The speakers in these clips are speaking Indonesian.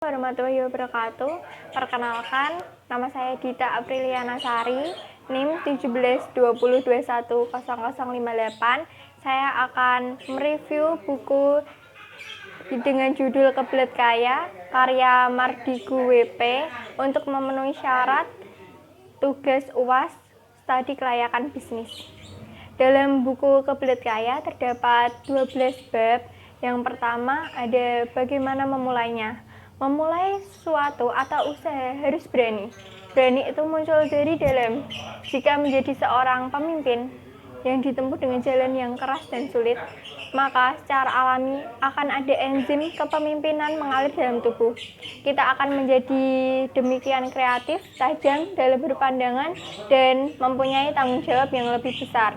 Warahmatullahi wabarakatuh. Perkenalkan, nama saya Dita Apriliana Sari, NIM 1720210058. Saya akan mereview buku dengan judul Kebelet Kaya, karya Mardigu WP untuk memenuhi syarat tugas UAS studi kelayakan bisnis. Dalam buku Kebelet Kaya terdapat 12 bab. Yang pertama ada bagaimana memulainya. Memulai sesuatu atau usaha harus berani. Berani itu muncul dari dalam. Jika menjadi seorang pemimpin yang ditempuh dengan jalan yang keras dan sulit, maka secara alami akan ada enzim kepemimpinan mengalir dalam tubuh. Kita akan menjadi demikian kreatif, tajam dalam berpandangan, dan mempunyai tanggung jawab yang lebih besar.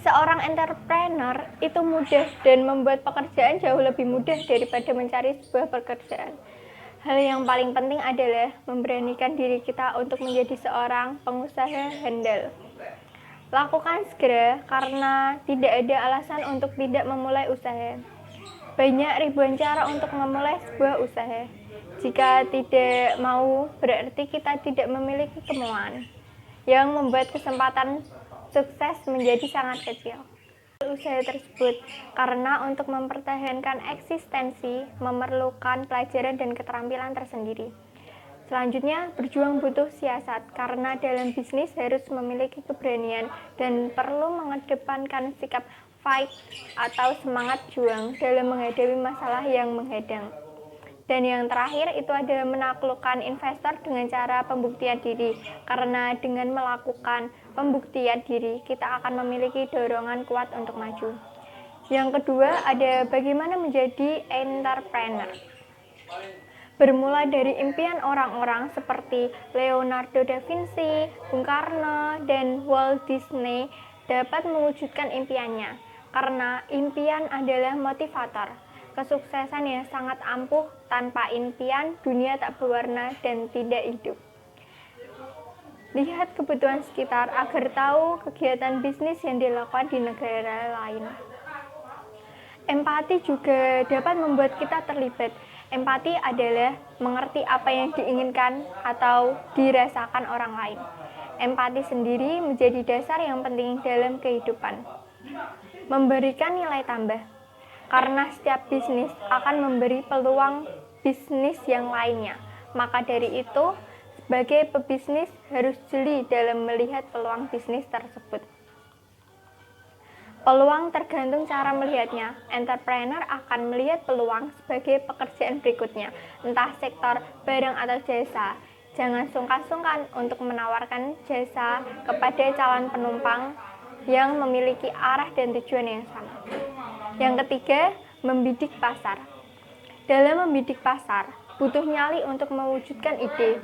Seorang entrepreneur itu mudah dan membuat pekerjaan jauh lebih mudah daripada mencari sebuah pekerjaan. Hal yang paling penting adalah memberanikan diri kita untuk menjadi seorang pengusaha handal. Lakukan segera karena tidak ada alasan untuk tidak memulai usaha. Banyak ribuan cara untuk memulai sebuah usaha. Jika tidak mau, berarti kita tidak memiliki kemauan, yang membuat kesempatan sukses menjadi sangat kecil. Usaha tersebut karena untuk mempertahankan eksistensi memerlukan pelajaran dan keterampilan tersendiri. Selanjutnya, berjuang butuh siasat karena dalam bisnis harus memiliki keberanian dan perlu mengedepankan sikap fight atau semangat juang dalam menghadapi masalah yang menghadang. Dan yang terakhir itu adalah menaklukkan investor dengan cara pembuktian diri, karena dengan melakukan pembuktian diri kita akan memiliki dorongan kuat untuk maju. Yang kedua ada bagaimana menjadi entrepreneur. Bermula dari impian orang-orang seperti Leonardo da Vinci, Bung Karno, dan Walt Disney dapat mewujudkan impiannya, karena impian adalah motivator. Kesuksesan yang sangat ampuh, tanpa impian dunia tak berwarna dan tidak hidup. Lihat kebutuhan sekitar agar tahu kegiatan bisnis yang dilakukan di negara lain. Empati juga dapat membuat kita terlibat. Empati adalah mengerti apa yang diinginkan atau dirasakan orang lain. Empati sendiri menjadi dasar yang penting dalam kehidupan. Memberikan nilai tambah. Karena setiap bisnis akan memberi peluang bisnis yang lainnya. Maka dari itu, sebagai pebisnis harus jeli dalam melihat peluang bisnis tersebut. Peluang tergantung cara melihatnya. Entrepreneur akan melihat peluang sebagai pekerjaan berikutnya, entah sektor barang atau jasa. Jangan sungkan-sungkan untuk menawarkan jasa kepada calon penumpang yang memiliki arah dan tujuan yang sama. Yang ketiga, membidik pasar. Dalam membidik pasar, butuh nyali untuk mewujudkan ide.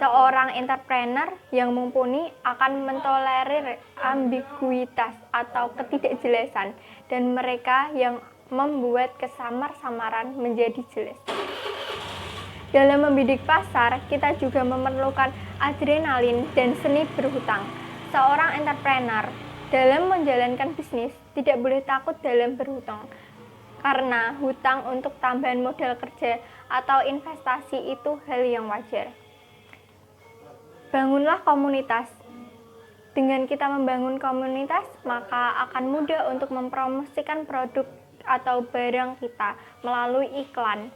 Seorang entrepreneur yang mumpuni akan mentolerir ambiguitas atau ketidakjelasan, dan mereka yang membuat kesamar-samaran menjadi jelas. Dalam membidik pasar, kita juga memerlukan adrenalin dan seni berhutang. Seorang entrepreneur dalam menjalankan bisnis tidak boleh takut dalam berhutang, karena hutang untuk tambahan modal kerja atau investasi itu hal yang wajar. Bangunlah komunitas. Dengan kita membangun komunitas, maka akan mudah untuk mempromosikan produk atau barang kita melalui iklan.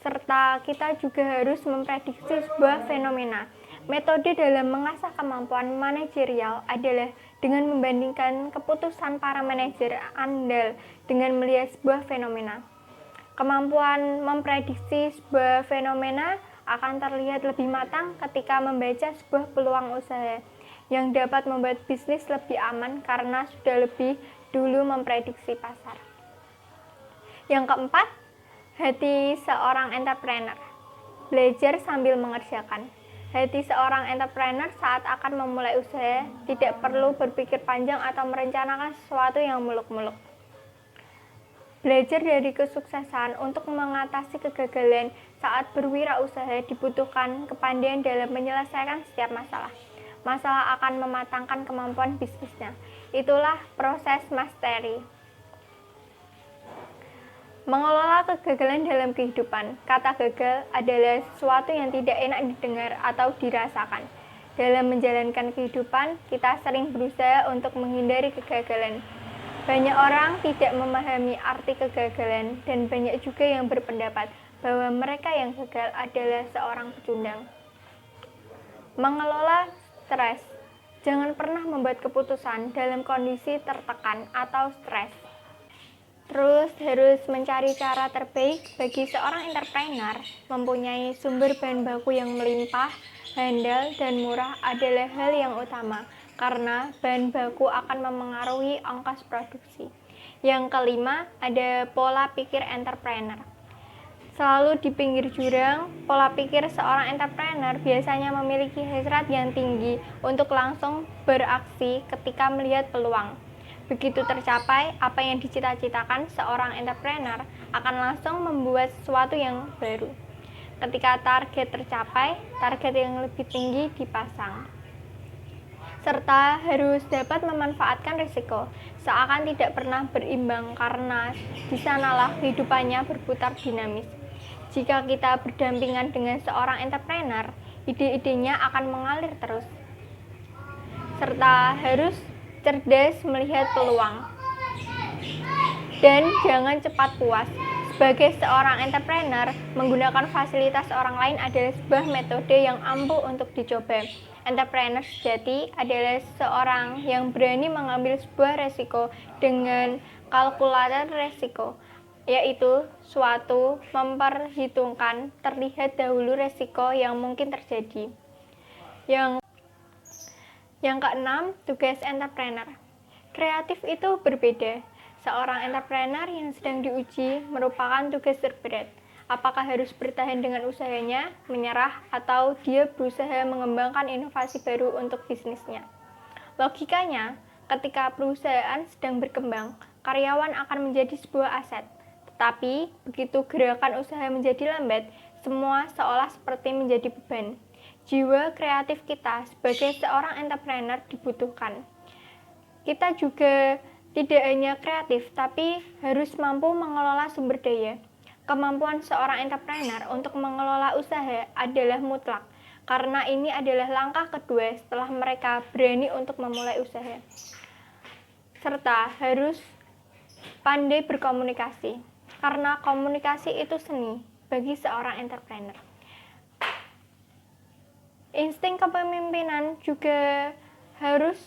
Serta kita juga harus memprediksi sebuah fenomena. Metode dalam mengasah kemampuan manajerial adalah dengan membandingkan keputusan para manajer andal dengan melihat sebuah fenomena. Kemampuan memprediksi sebuah fenomena akan terlihat lebih matang ketika membaca sebuah peluang usaha yang dapat membuat bisnis lebih aman karena sudah lebih dulu memprediksi pasar. Yang keempat, hati seorang entrepreneur. Belajar sambil mengerjakan. Hati seorang entrepreneur saat akan memulai usaha tidak perlu berpikir panjang atau merencanakan sesuatu yang muluk-muluk. Belajar dari kesuksesan untuk mengatasi kegagalan saat berwirausaha dibutuhkan kepandaian dalam menyelesaikan setiap masalah. Masalah akan mematangkan kemampuan bisnisnya. Itulah proses mastery. Mengelola kegagalan dalam kehidupan. Kata gagal adalah sesuatu yang tidak enak didengar atau dirasakan. Dalam menjalankan kehidupan, kita sering berusaha untuk menghindari kegagalan. Banyak orang tidak memahami arti kegagalan dan banyak juga yang berpendapat bahwa mereka yang gagal adalah seorang pecundang. Mengelola stres. Jangan pernah membuat keputusan dalam kondisi tertekan atau stres. Terus harus mencari cara terbaik bagi seorang entrepreneur. Mempunyai sumber bahan baku yang melimpah, handal, dan murah adalah hal yang utama karena bahan baku akan memengaruhi ongkos produksi. Yang kelima, ada pola pikir entrepreneur. Selalu di pinggir jurang, pola pikir seorang entrepreneur biasanya memiliki hasrat yang tinggi untuk langsung beraksi ketika melihat peluang. Begitu tercapai apa yang dicita-citakan, seorang entrepreneur akan langsung membuat sesuatu yang baru. Ketika target tercapai, target yang lebih tinggi dipasang. Serta harus dapat memanfaatkan risiko, seakan tidak pernah berimbang karena di sanalah kehidupannya berputar dinamis. Jika kita berdampingan dengan seorang entrepreneur, ide-idenya akan mengalir terus. Serta harus cerdas melihat peluang. Dan jangan cepat puas. Sebagai seorang entrepreneur, menggunakan fasilitas orang lain adalah sebuah metode yang ampuh untuk dicoba. Entrepreneur sejati adalah seorang yang berani mengambil sebuah resiko dengan kalkulator resiko, yaitu suatu memperhitungkan terlihat dahulu resiko yang mungkin terjadi. Yang keenam, tugas entrepreneur. Kreatif itu berbeda. Seorang entrepreneur yang sedang diuji merupakan tugas terberat. Apakah harus bertahan dengan usahanya, menyerah, atau dia berusaha mengembangkan inovasi baru untuk bisnisnya? Logikanya, ketika perusahaan sedang berkembang, karyawan akan menjadi sebuah aset. Tetapi, begitu gerakan usaha menjadi lambat, semua seolah seperti menjadi beban. Jiwa kreatif kita sebagai seorang entrepreneur dibutuhkan. Kita juga tidak hanya kreatif, tapi harus mampu mengelola sumber daya. Kemampuan seorang entrepreneur untuk mengelola usaha adalah mutlak, karena ini adalah langkah kedua setelah mereka berani untuk memulai usaha. Serta harus pandai berkomunikasi, karena komunikasi itu seni bagi seorang entrepreneur. Insting kepemimpinan juga harus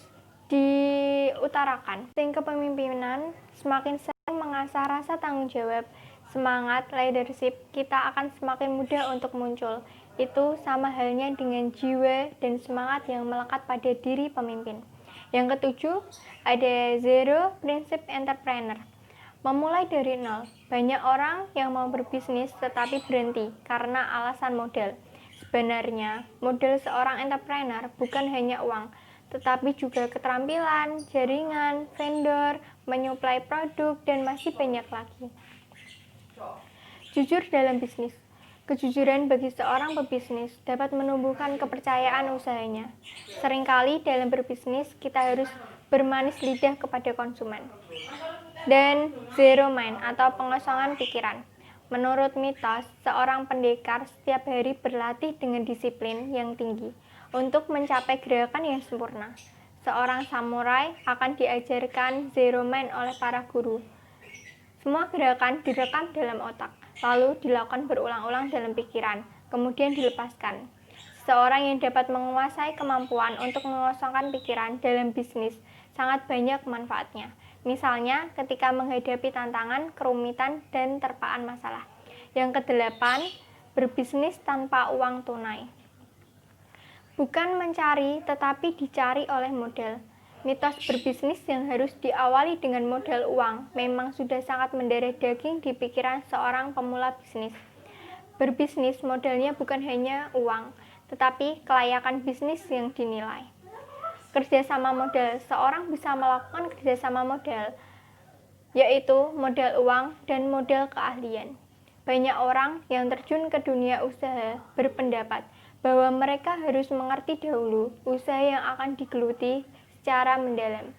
diutarakan. Insting kepemimpinan semakin sering mengasah rasa tanggung jawab, semangat leadership, kita akan semakin mudah untuk muncul. Itu sama halnya dengan jiwa dan semangat yang melekat pada diri pemimpin. Yang ketujuh, ada zero prinsip entrepreneur. Memulai dari nol. Banyak orang yang mau berbisnis tetapi berhenti karena alasan modal. Sebenarnya, modal seorang entrepreneur bukan hanya uang, tetapi juga keterampilan, jaringan, vendor, menyuplai produk, dan masih banyak lagi. Jujur dalam bisnis. Kejujuran bagi seorang pebisnis dapat menumbuhkan kepercayaan usahanya. Seringkali dalam berbisnis, kita harus bermanis lidah kepada konsumen. Dan zero mind atau pengosongan pikiran. Menurut mitos, seorang pendekar setiap hari berlatih dengan disiplin yang tinggi untuk mencapai gerakan yang sempurna. Seorang samurai akan diajarkan zero mind oleh para guru. Semua gerakan direkam dalam otak, lalu dilakukan berulang-ulang dalam pikiran, kemudian dilepaskan. Seorang yang dapat menguasai kemampuan untuk mengosongkan pikiran dalam bisnis sangat banyak manfaatnya. Misalnya ketika menghadapi tantangan, kerumitan, dan terpaan masalah. Yang kedelapan, berbisnis tanpa uang tunai. Bukan mencari, tetapi dicari oleh modal. Mitos berbisnis yang harus diawali dengan modal uang memang sudah sangat mendarah daging di pikiran seorang pemula bisnis. Berbisnis modalnya bukan hanya uang, tetapi kelayakan bisnis yang dinilai. Kerjasama modal, seorang bisa melakukan kerjasama modal, yaitu modal uang dan modal keahlian. Banyak orang yang terjun ke dunia usaha berpendapat bahwa mereka harus mengerti dahulu usaha yang akan digeluti secara mendalam.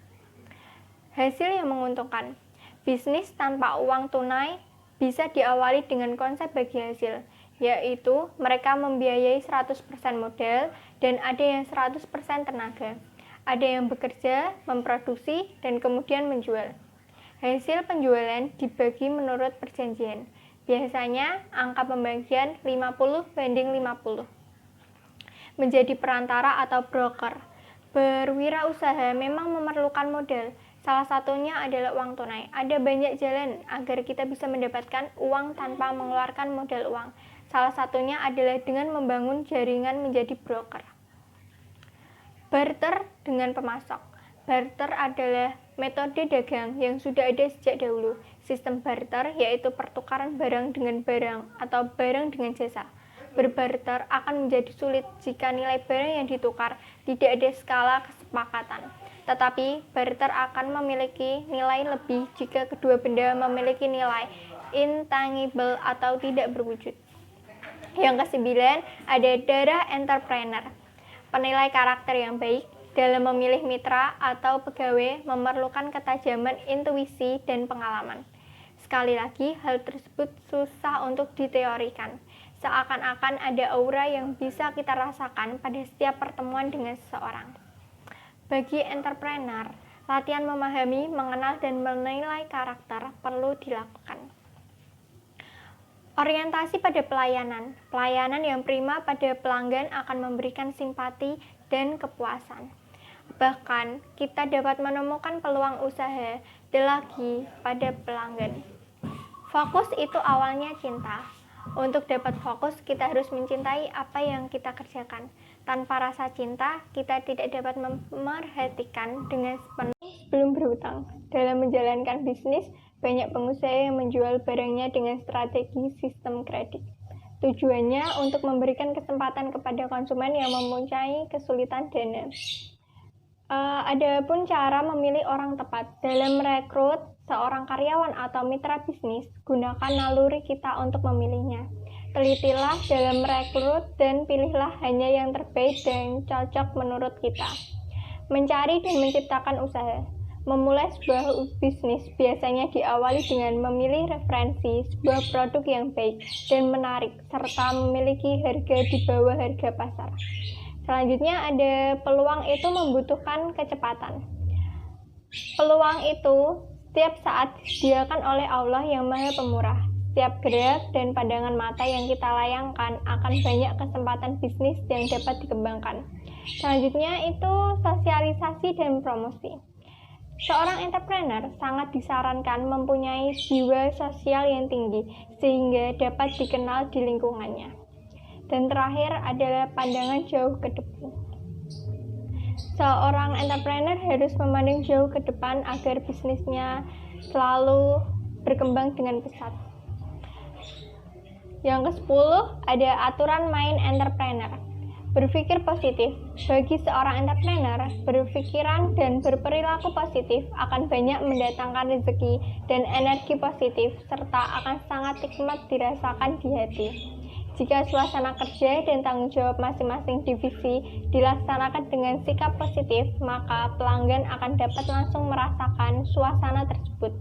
Hasil yang menguntungkan, bisnis tanpa uang tunai bisa diawali dengan konsep bagi hasil, yaitu mereka membiayai 100% modal dan ada yang 100% tenaga. Ada yang bekerja, memproduksi, dan kemudian menjual. Hasil penjualan dibagi menurut perjanjian. Biasanya angka pembagian 50/50. Menjadi perantara atau broker. Berwirausaha memang memerlukan modal. Salah satunya adalah uang tunai. Ada banyak jalan agar kita bisa mendapatkan uang tanpa mengeluarkan modal uang. Salah satunya adalah dengan membangun jaringan menjadi broker. Barter dengan pemasok. Barter adalah metode dagang yang sudah ada sejak dahulu. Sistem barter yaitu pertukaran barang dengan barang atau barang dengan jasa. Berbarter akan menjadi sulit jika nilai barang yang ditukar tidak ada skala kesepakatan. Tetapi barter akan memiliki nilai lebih jika kedua benda memiliki nilai intangible atau tidak berwujud. Yang kesembilan, ada darah entrepreneur. Penilai karakter yang baik dalam memilih mitra atau pegawai memerlukan ketajaman intuisi dan pengalaman. Sekali lagi, hal tersebut susah untuk diteorikan. Seakan-akan ada aura yang bisa kita rasakan pada setiap pertemuan dengan seseorang. Bagi entrepreneur, latihan memahami, mengenal, dan menilai karakter perlu dilakukan. Orientasi pada pelayanan. Pelayanan yang prima pada pelanggan akan memberikan simpati dan kepuasan. Bahkan, kita dapat menemukan peluang usaha lagi pada pelanggan. Fokus itu awalnya cinta. Untuk dapat fokus, kita harus mencintai apa yang kita kerjakan. Tanpa rasa cinta, kita tidak dapat memerhatikan dengan sepenuh sebelum berhutang. Dalam menjalankan bisnis, banyak pengusaha yang menjual barangnya dengan strategi sistem kredit. Tujuannya untuk memberikan kesempatan kepada konsumen yang mempunyai kesulitan dana. Ada pun cara memilih orang tepat. Dalam merekrut seorang karyawan atau mitra bisnis, gunakan naluri kita untuk memilihnya. Telitilah dalam merekrut dan pilihlah hanya yang terbaik dan cocok menurut kita. Mencari dan menciptakan usaha. Memulai sebuah bisnis biasanya diawali dengan memilih referensi sebuah produk yang baik dan menarik, serta memiliki harga di bawah harga pasar. Selanjutnya ada peluang itu membutuhkan kecepatan. Peluang itu setiap saat disediakan oleh Allah yang Maha Pemurah. Setiap gerak dan pandangan mata yang kita layangkan akan banyak kesempatan bisnis yang dapat dikembangkan. Selanjutnya itu sosialisasi dan promosi. Seorang entrepreneur sangat disarankan mempunyai jiwa sosial yang tinggi sehingga dapat dikenal di lingkungannya. Dan terakhir adalah pandangan jauh ke depan. Seorang entrepreneur harus memandang jauh ke depan agar bisnisnya selalu berkembang dengan pesat. Yang ke-10 ada aturan main entrepreneur. Berpikir positif. Bagi seorang entrepreneur, berpikiran dan berperilaku positif akan banyak mendatangkan rezeki dan energi positif serta akan sangat nikmat dirasakan di hati. Jika suasana kerja dan tanggung jawab masing-masing divisi dilaksanakan dengan sikap positif, maka pelanggan akan dapat langsung merasakan suasana tersebut.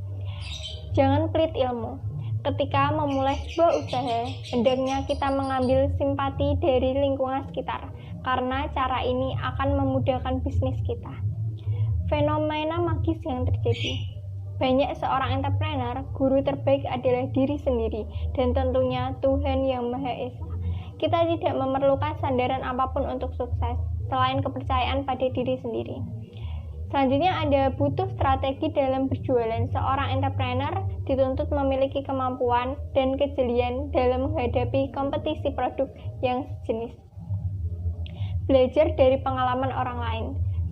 Jangan pelit ilmu. Ketika memulai sebuah usaha, hendaknya kita mengambil simpati dari lingkungan sekitar, karena cara ini akan memudahkan bisnis kita. Fenomena magis yang terjadi. Banyak seorang entrepreneur, guru terbaik adalah diri sendiri, dan tentunya Tuhan yang Maha Esa. Kita tidak memerlukan sandaran apapun untuk sukses, selain kepercayaan pada diri sendiri. Selanjutnya ada butuh strategi dalam berjualan. Seorang entrepreneur dituntut memiliki kemampuan dan kejelian dalam menghadapi kompetisi produk yang sejenis. Belajar dari pengalaman orang lain.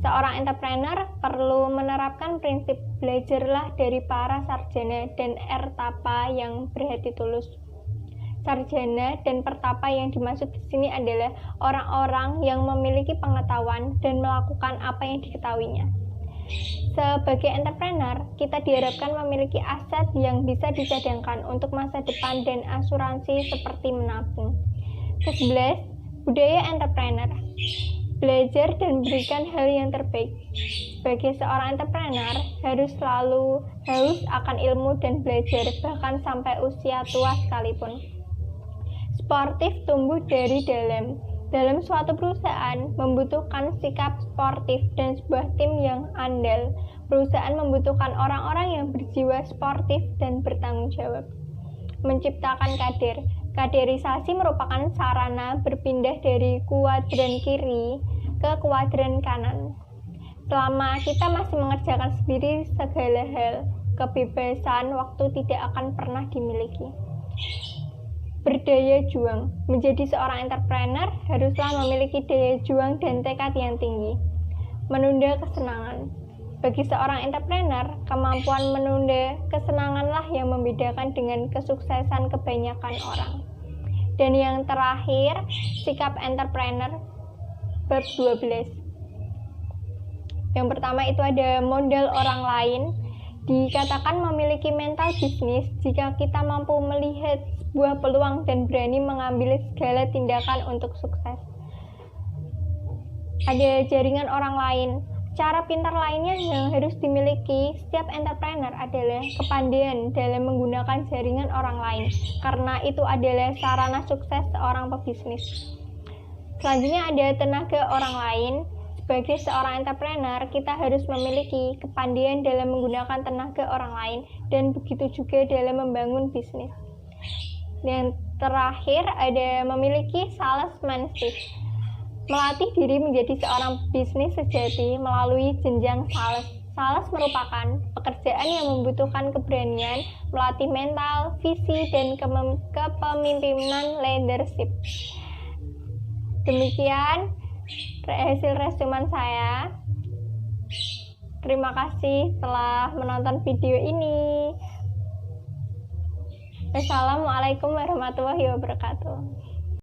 Seorang entrepreneur perlu menerapkan prinsip belajarlah dari para sarjana dan ertapa yang berhati tulus. Sarjana dan pertapa yang dimaksud di sini adalah orang-orang yang memiliki pengetahuan dan melakukan apa yang diketahuinya. Sebagai entrepreneur, kita diharapkan memiliki aset yang bisa dicadangkan untuk masa depan dan asuransi seperti menabung. Ke-11, budaya entrepreneur. belajar dan berikan hal yang terbaik. Sebagai seorang entrepreneur, harus selalu haus akan ilmu dan belajar, bahkan sampai usia tua sekalipun. Sportif tumbuh dari dalam. Dalam suatu perusahaan membutuhkan sikap sportif dan sebuah tim yang andal. Perusahaan membutuhkan orang-orang yang berjiwa sportif dan bertanggung jawab. Menciptakan kader. Kaderisasi merupakan sarana berpindah dari kuadran kiri ke kuadran kanan. Selama kita masih mengerjakan sendiri segala hal, kebebasan waktu tidak akan pernah dimiliki. Berdaya juang. Menjadi seorang entrepreneur haruslah memiliki daya juang dan tekad yang tinggi. Menunda kesenangan. Bagi seorang entrepreneur, kemampuan menunda kesenanganlah yang membedakan dengan kesuksesan kebanyakan orang. Dan yang terakhir, sikap entrepreneur bab 12. Yang pertama itu ada modal orang lain. Dikatakan memiliki mental bisnis jika kita mampu melihat sebuah peluang dan berani mengambil segala tindakan untuk sukses. Ada jaringan orang lain. Cara pintar lainnya yang harus dimiliki setiap entrepreneur adalah kepandaian dalam menggunakan jaringan orang lain, karena itu adalah sarana sukses seorang pebisnis. Selanjutnya ada tenaga orang lain. Sebagai seorang entrepreneur, kita harus memiliki kepandaian dalam menggunakan tenaga orang lain, dan begitu juga dalam membangun bisnis. Dan terakhir ada memiliki salesmanship. Melatih diri menjadi seorang bisnis sejati melalui jenjang sales. Sales merupakan pekerjaan yang membutuhkan keberanian, melatih mental, visi, dan kepemimpinan leadership. Demikian hasil resumen saya. Terima kasih telah menonton video ini. Wassalamualaikum warahmatullahi wabarakatuh.